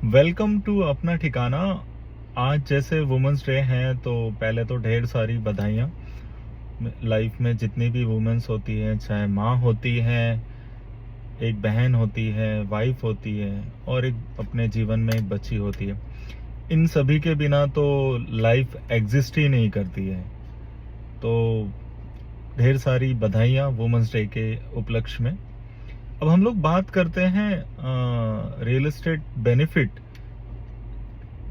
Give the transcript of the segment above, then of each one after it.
Welcome to अपना ठिकाना। आज जैसे वुमेंस डे है तो पहले तो ढेर सारी बधाइयाँ। लाइफ में जितनी भी वुमेन्स होती हैं, चाहे माँ होती है, एक बहन होती है, वाइफ होती है और एक अपने जीवन में एक बच्ची होती है, इन सभी के बिना तो लाइफ एग्जिस्ट ही नहीं करती है। तो ढेर सारी बधाइयाँ वुमेंस डे के उपलक्ष्य में। अब हम लोग बात करते हैं रियल एस्टेट बेनिफिट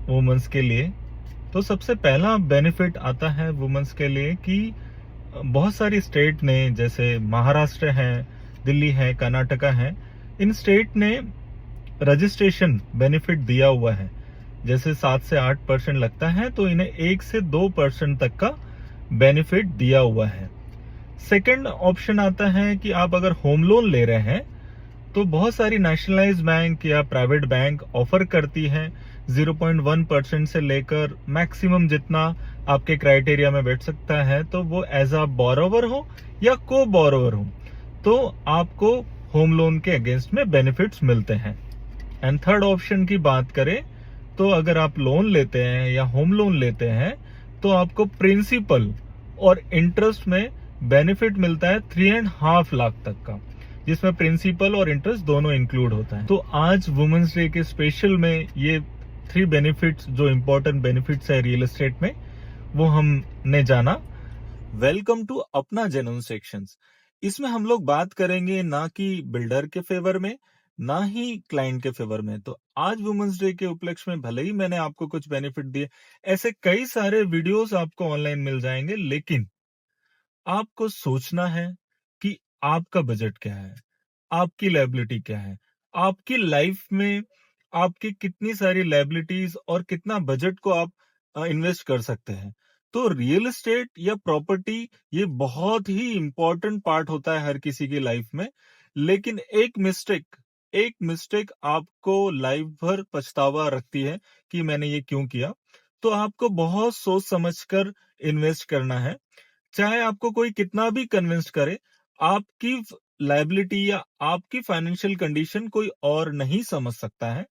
वुमेन्स के लिए। तो सबसे पहला बेनिफिट आता है वुमेन्स के लिए कि बहुत सारी स्टेट ने, जैसे महाराष्ट्र है, दिल्ली है, कर्नाटका है, इन स्टेट ने रजिस्ट्रेशन बेनिफिट दिया हुआ है। जैसे 7 से 8% लगता है तो इन्हें 1 से 2% तक का बेनिफिट दिया हुआ है। सेकंड ऑप्शन आता है कि आप अगर होम लोन ले रहे हैं तो बहुत सारी नेशनलाइज बैंक या प्राइवेट बैंक ऑफर करती हैं 0.1% से लेकर मैक्सिमम जितना आपके क्राइटेरिया में बैठ सकता है, तो वो एज अ बोरोवर हो या को बोरोवर हो तो आपको होम लोन के अगेंस्ट में बेनिफिट्स मिलते हैं। एंड थर्ड ऑप्शन की बात करें तो अगर आप लोन लेते हैं या होम लोन लेते हैं तो आपको प्रिंसिपल और इंटरेस्ट में बेनिफिट मिलता है 3.5 लाख तक का, जिसमें प्रिंसिपल और इंटरेस्ट दोनों इंक्लूड होता है। तो आज वुमेन्स डे के स्पेशल में ये 3 बेनिफिट्स, जो इंपॉर्टेंट बेनिफिट्स है रियल एस्टेट में, वो हमने जाना। वेलकम टू अपना जेन्युइन सेक्शंस। इसमें हम लोग बात करेंगे ना कि बिल्डर के फेवर में, ना ही क्लाइंट के फेवर में। तो आज वुमेन्स डे के उपलक्ष्य में भले ही मैंने आपको कुछ बेनिफिट दिए, ऐसे कई सारे वीडियोस आपको ऑनलाइन मिल जाएंगे, लेकिन आपको सोचना है कि आपका बजट क्या है, आपकी लायबिलिटी क्या है, आपकी लाइफ में आपकी कितनी सारी लायबिलिटीज और कितना बजट को आप इन्वेस्ट कर सकते हैं। तो रियल एस्टेट या प्रॉपर्टी ये बहुत ही इंपॉर्टेंट पार्ट होता है हर किसी की लाइफ में। लेकिन एक मिस्टेक आपको लाइफ भर पछतावा रखती है कि मैंने ये क्यों किया। तो आपको बहुत सोच समझकर इन्वेस्ट करना है। चाहे आपको कोई कितना भी कन्विंस करे, आपकी लायबिलिटी या आपकी फाइनेंशियल कंडीशन कोई और नहीं समझ सकता है।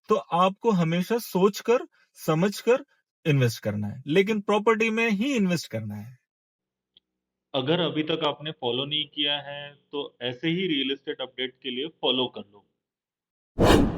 तो आपको हमेशा सोचकर समझकर इन्वेस्ट करना है, लेकिन प्रॉपर्टी में ही इन्वेस्ट करना है। अगर अभी तक आपने फॉलो नहीं किया है, तो ऐसे ही रियल एस्टेट अपडेट के लिए फॉलो कर लो।